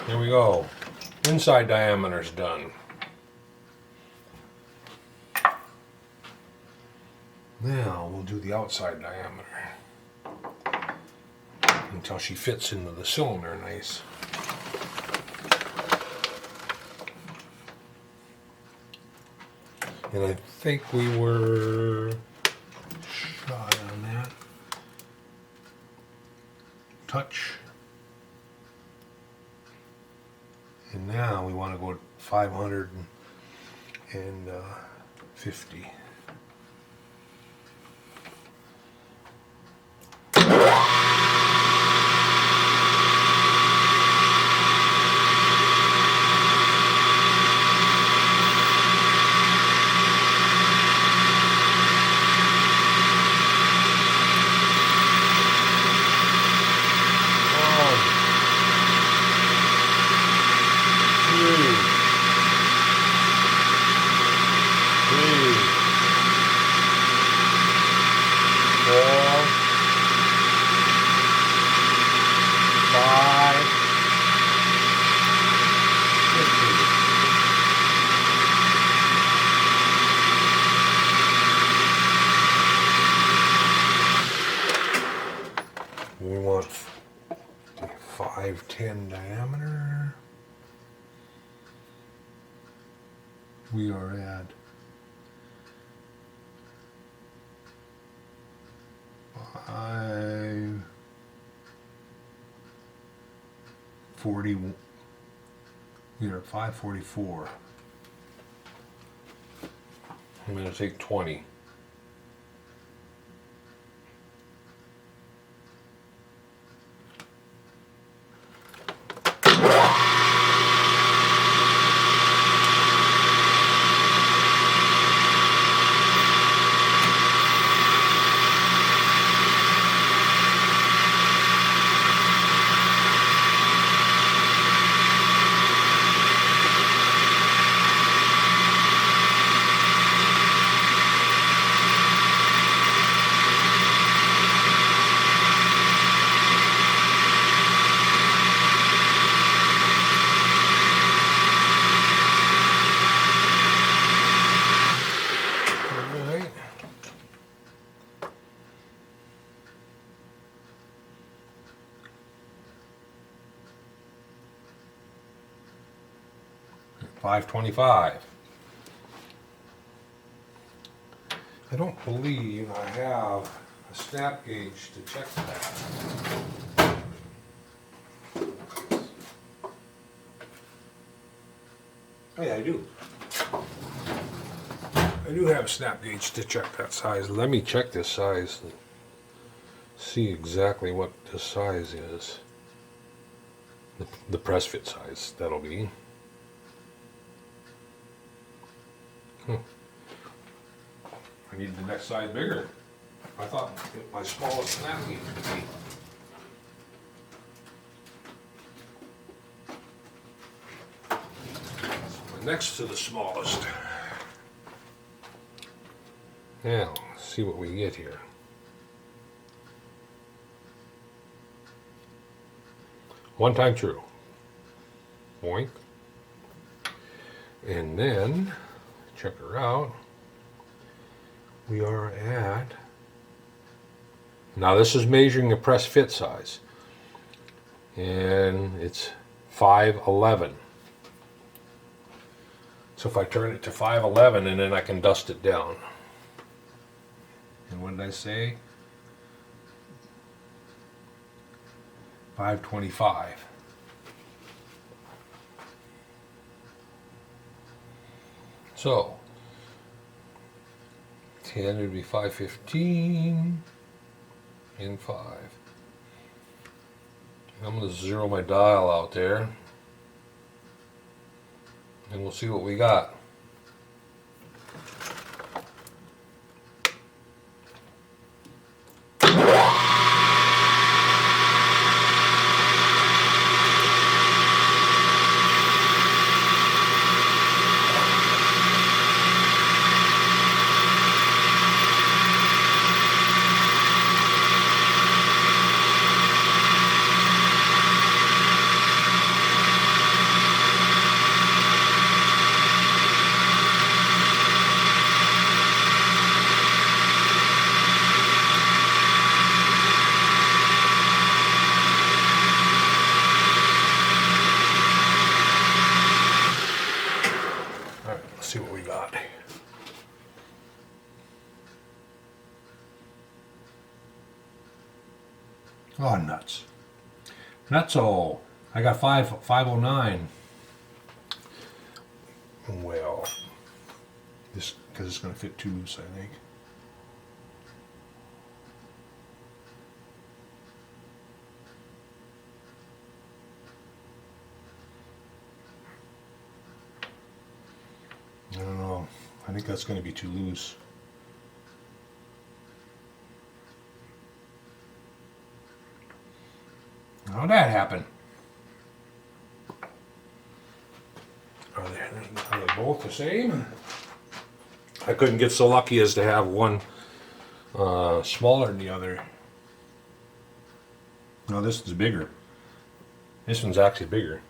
Here we go. Inside diameter's done. Now we'll do the outside diameter until she fits into the cylinder nice. And I think we were shot on that. Touch. And now we want to go 550. We want 510 diameter. We are at 540. We are at 544. I'm going to take 20. $525. I don't believe I have a snap gauge to check that. Oh yeah, I do. I do have a snap gauge to check that size. Let me check this size and see exactly what this size is. The press fit size, that'll be. I need the next size bigger. I thought my smallest snap gauge would be. Next to the smallest. Now, let's see what we get here. One time true. Boink. And then, check her out. We are at, now this is measuring the press fit size, and it's 511. So if I turn it to 511 and then I can dust it down. And what did I say? 525. So 10 would be 515 and 5. I'm going to zero my dial out there and we'll see what we got. Oh, nuts. Nutso. I got 509. Well, this, because it's going to fit too loose, I think. I don't know. I think that's going to be too loose. How'd that happen? Are they both the same? I couldn't get so lucky as to have one smaller than the other. No, this is bigger. This one's actually bigger.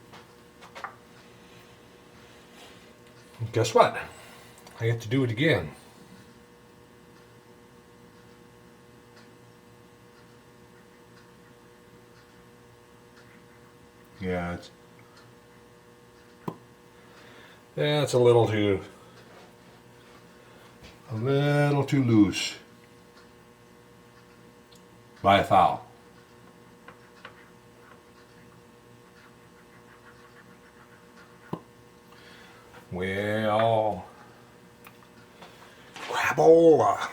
Guess what? I get to do it again. Yeah, it's a little too loose by a thou. Well, crabola.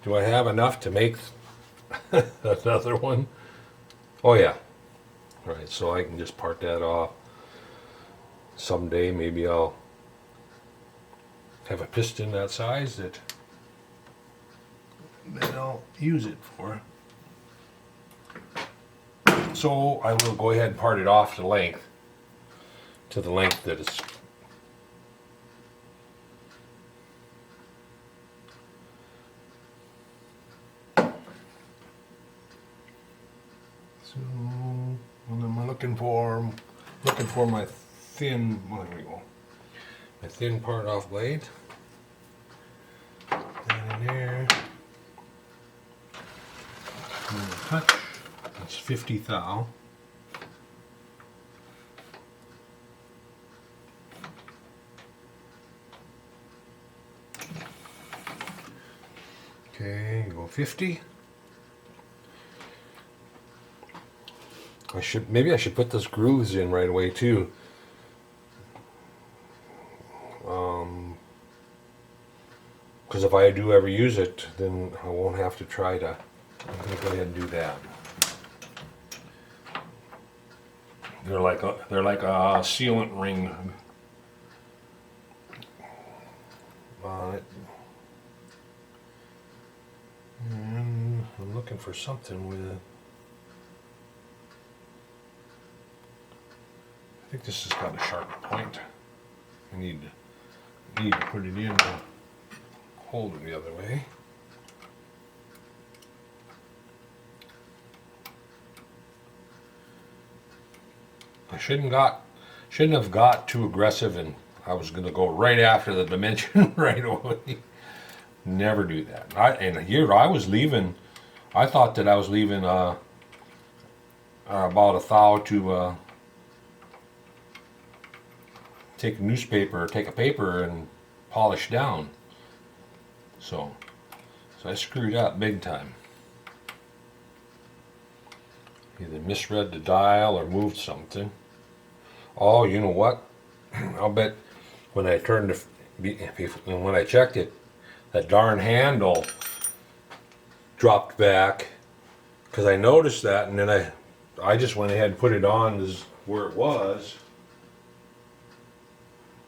Do I have enough to make another one? Oh yeah. All right, so I can just part that off. Someday maybe I'll have a piston that size that I'll use it for. So I will go ahead and part it off to the length that it's. So what am I looking for? Looking for my thin. Well, there we go. My thin part off blade. That in there. Touch. That's 50 thou. Okay, go 50. Maybe I should put those grooves in right away too. Because if I do ever use it, then I won't have to try to. I'm going to go ahead and do that. They're like a sealant ring on it. And I'm looking for something with it. I think this has got a sharp point. I need to put it in to hold it the other way. I shouldn't have got too aggressive, and I was going to go right after the dimension right away. Never do that. And here I was leaving. I thought that I was leaving about a thou to take a newspaper or take a paper and polish down. So I screwed up big time. Either misread the dial or moved something. Oh, you know what? I'll bet when I turned when I checked it, that darn handle dropped back, because I noticed that, and then I just went ahead and put it on as where it was.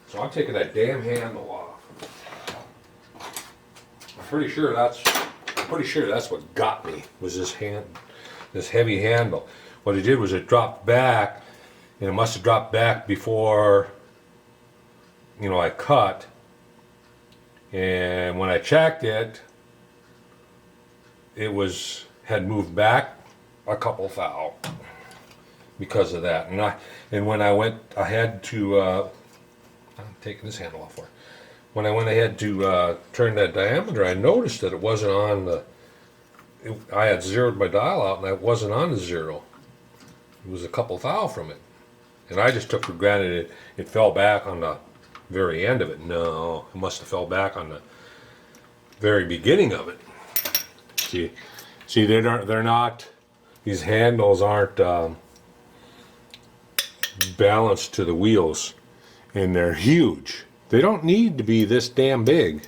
So I'm taking that damn handle off. I'm pretty sure that's what got me, was this heavy handle. What it did was it dropped back, and it must have dropped back before, I cut. And when I checked it, it had moved back a couple thou because of that. And when I went ahead to, I'm taking this handle off for. When I went ahead to turn that diameter, I noticed that it wasn't on I had zeroed my dial out, and I wasn't on the zero. It was a couple thou from it. And I just took for granted it fell back on the very end of it. No, it must have fell back on the very beginning of it. See, they're not. These handles aren't balanced to the wheels, and they're huge. They don't need to be this damn big.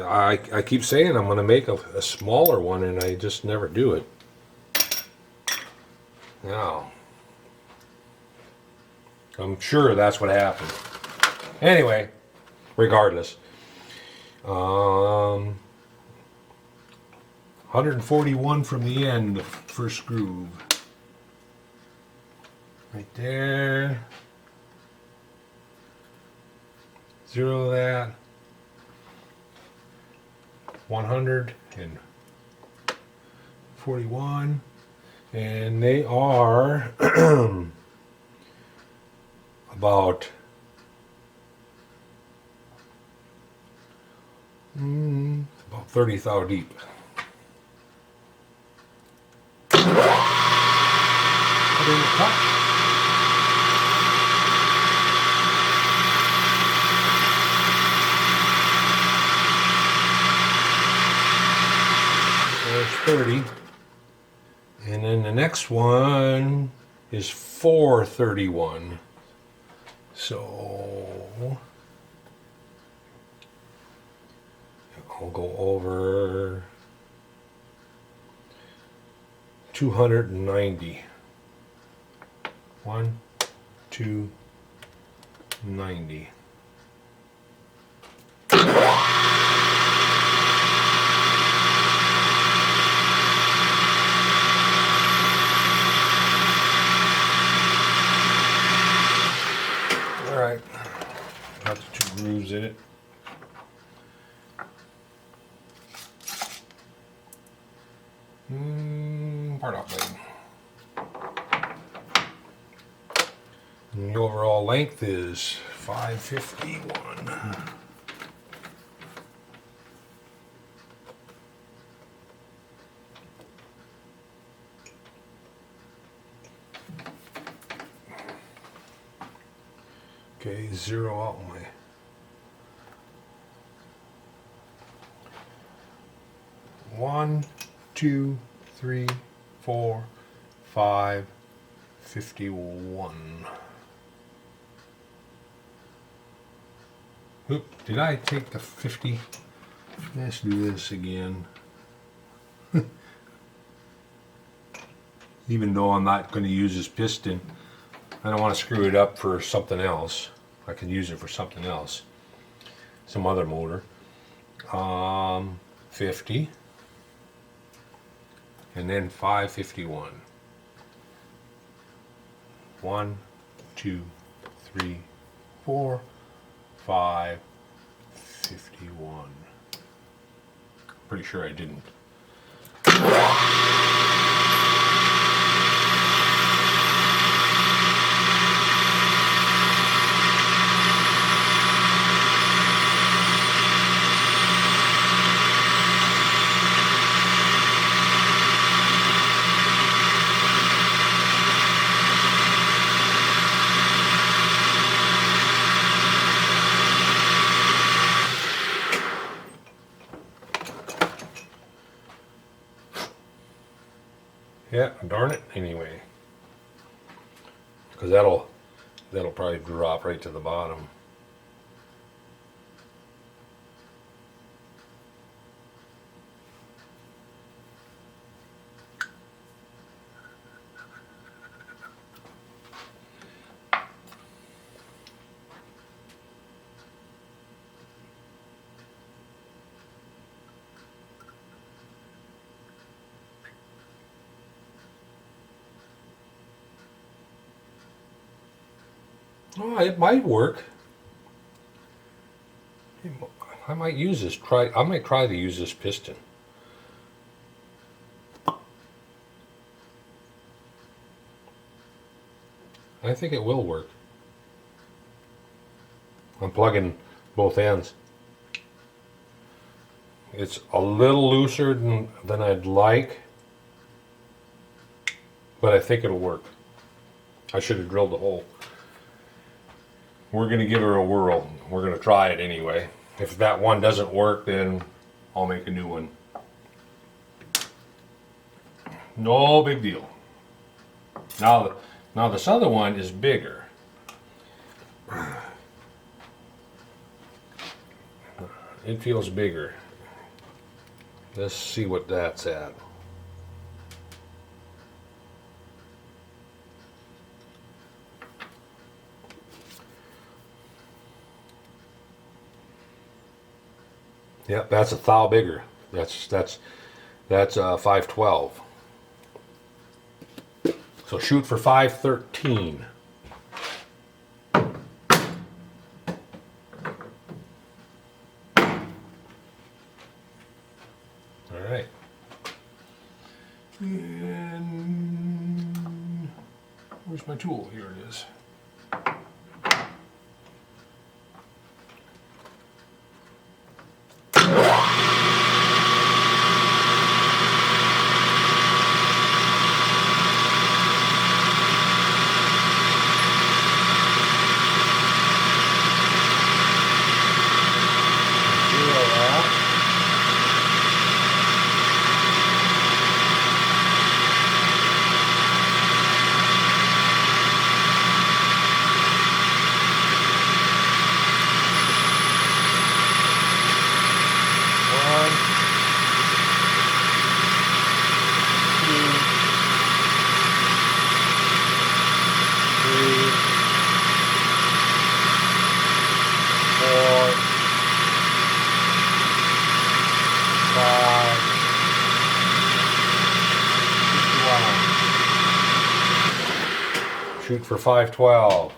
I keep saying I'm going to make a smaller one, and I just never do it. Now, I'm sure that's what happened. Anyway, regardless. 141 from the end, the first groove. Right there. Zero that. 141. And they are about 30 thou deep. Put in the cup. There's 30. And then the next one is 431. So I'll go over 290. 290. All right, got the 2 grooves in it. Part off blade. And the overall length is 551. Okay, zero out my one, 2, 3, 4, 5, 51. Oop, did I take the 50? Let's do this again. Even though I'm not going to use this piston, I don't want to screw it up for something else. I can use it for something else. Some other motor. 50. And then 551. 1, 2, 3, 4, 5, 51. Pretty sure I didn't. Yeah, darn it, anyway. Because that'll probably drop right to the bottom. Oh, it might work. I might use this. I might try to use this piston. I think it will work. I'm plugging both ends. It's a little looser than I'd like, but I think it'll work. I should have drilled the hole. we're gonna give her a whirl. We're gonna try it anyway. If that one doesn't work, then I'll make a new one. No big deal. Now this other one is bigger. It feels bigger. Let's see what that's at. Yep, that's a thou bigger. That's 512. So shoot for 513. All right. And where's my tool? Here it is. Shoot for 512.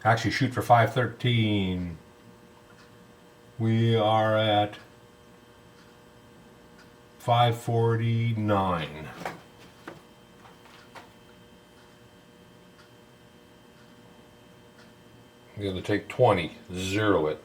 Actually, shoot for 513. We are at 549. I'm going to take 20, zero it.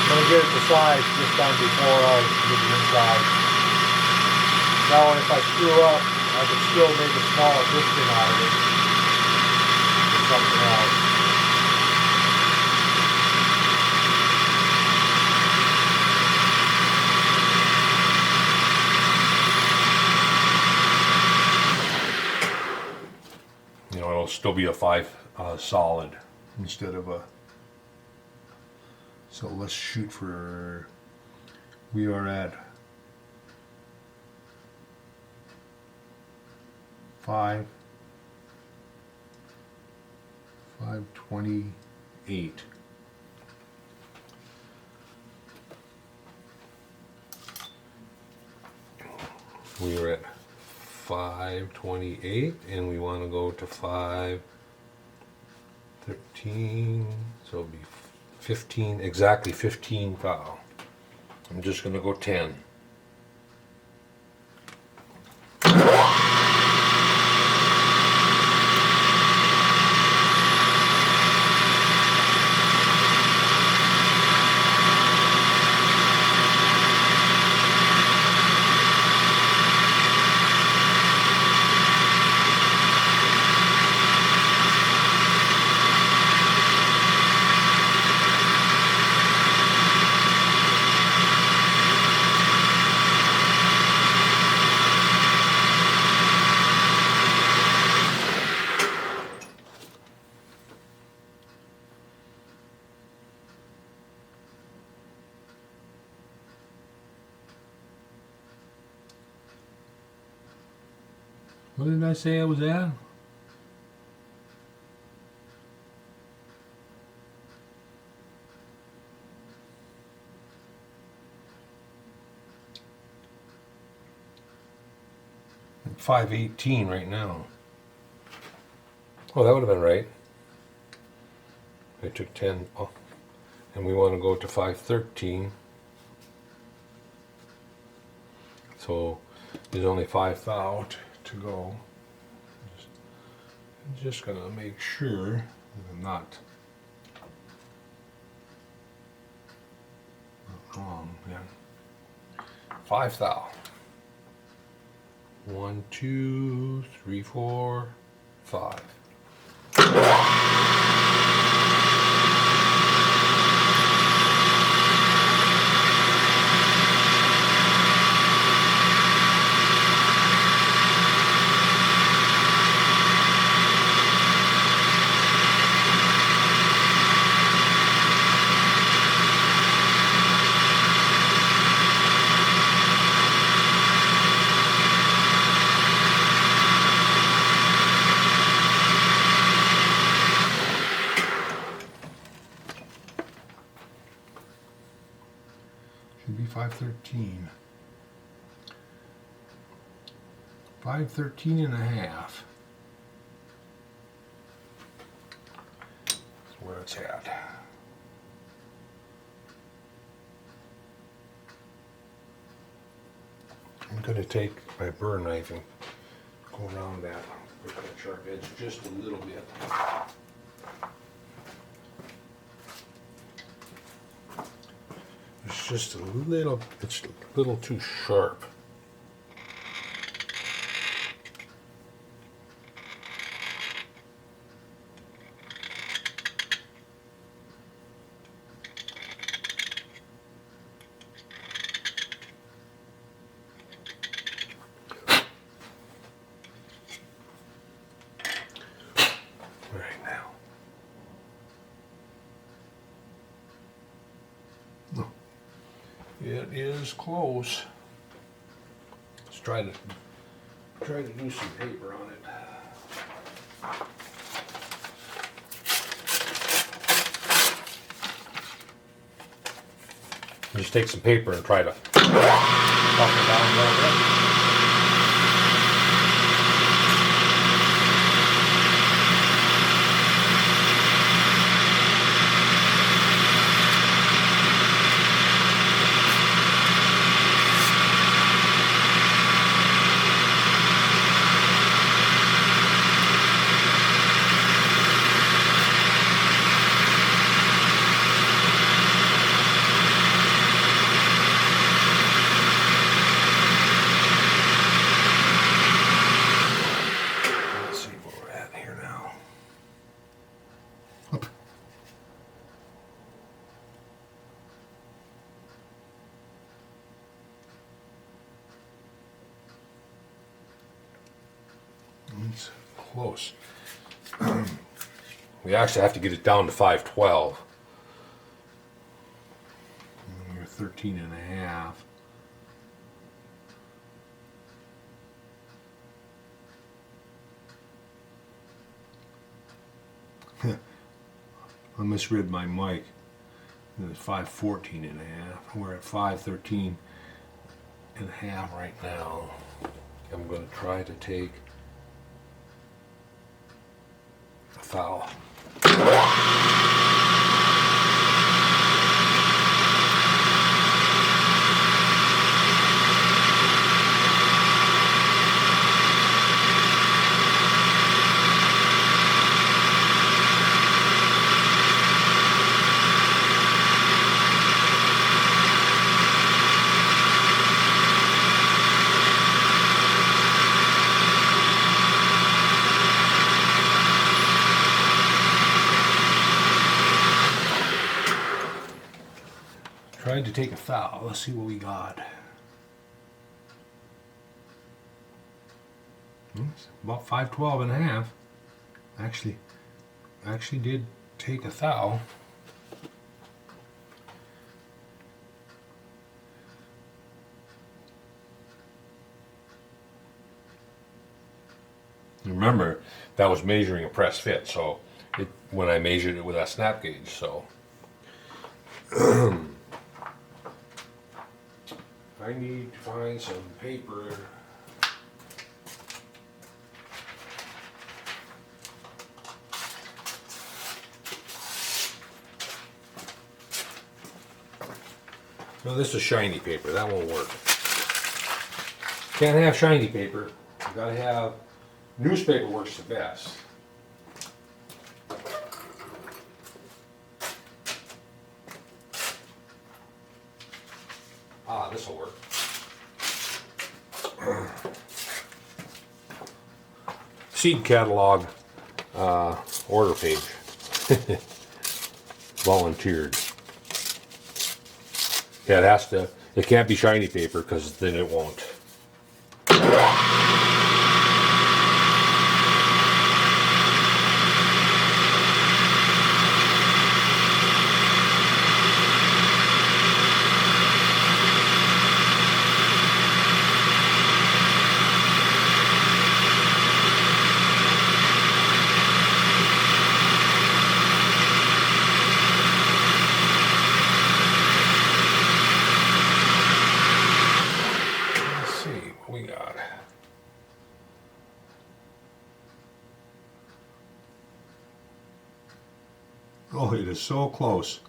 I'm going to get it to size this time before I get it inside. That way if I screw up, I can still make a smaller piston out of it. Or something else. You know, it'll still be a 5 solid instead of a. So let's shoot for. We are at 528. We are at 528 and we want to go to 513, so it'll be 15, exactly 15 thou. I'm just going to go 10. What did I say I was at? I'm 518 right now. Oh, that would have been right. I took 10 off. And we want to go to 513. So there's only 5 thou to go. I'm just gonna make sure that I'm not. Yeah. 5 thou. 1, 2, 3, 4, 5. Should be 513. 513 and a half. That's where it's at. I'm going to take my burr knife and go around that with that sharp edge just a little bit. It's just it's a little too sharp. Right now. It is close. Let's try to do some paper on it. Just take some paper and try to buff it down a little bit. It's close. We actually have to get it down to 512. We're 13 and a half. I misread my mic. It's 514 and a half. We're at 513 and a half right now. I'm going to try to take a foul. Tried to take a foul. Let's see what we got. It's about 512 and a half. Actually did take a foul. Remember, that was measuring a press fit, so when I measured it with that snap gauge, so I need to find some paper. No, this is shiny paper. That won't work. Can't have shiny paper. You gotta have newspaper. Works the best. this will work. Seed catalog order page. Volunteered. Yeah, it has to. It can't be shiny paper because then it won't. We got oh, it is so close.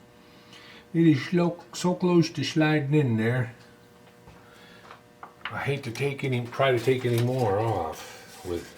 It is so close to sliding in there. I hate to try to take any more off with.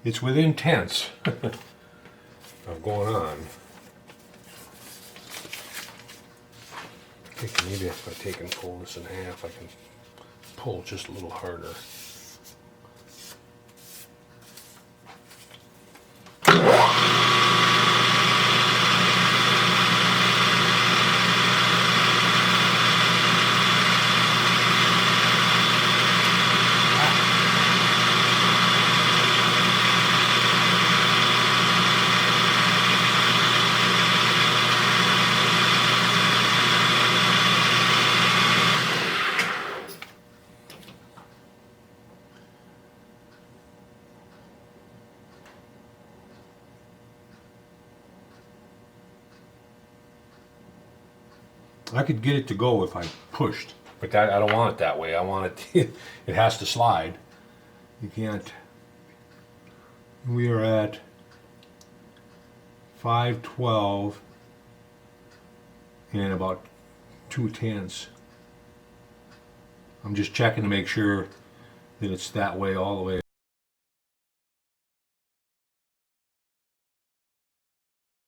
It's within tenths of going on. I think maybe if I take and pull this in half, I can pull just a little harder. I could get it to go if I pushed, but I don't want it that way. I want it, it has to slide. You can't. We are at 512 and about 2/10. I'm just checking to make sure that it's that way all the way.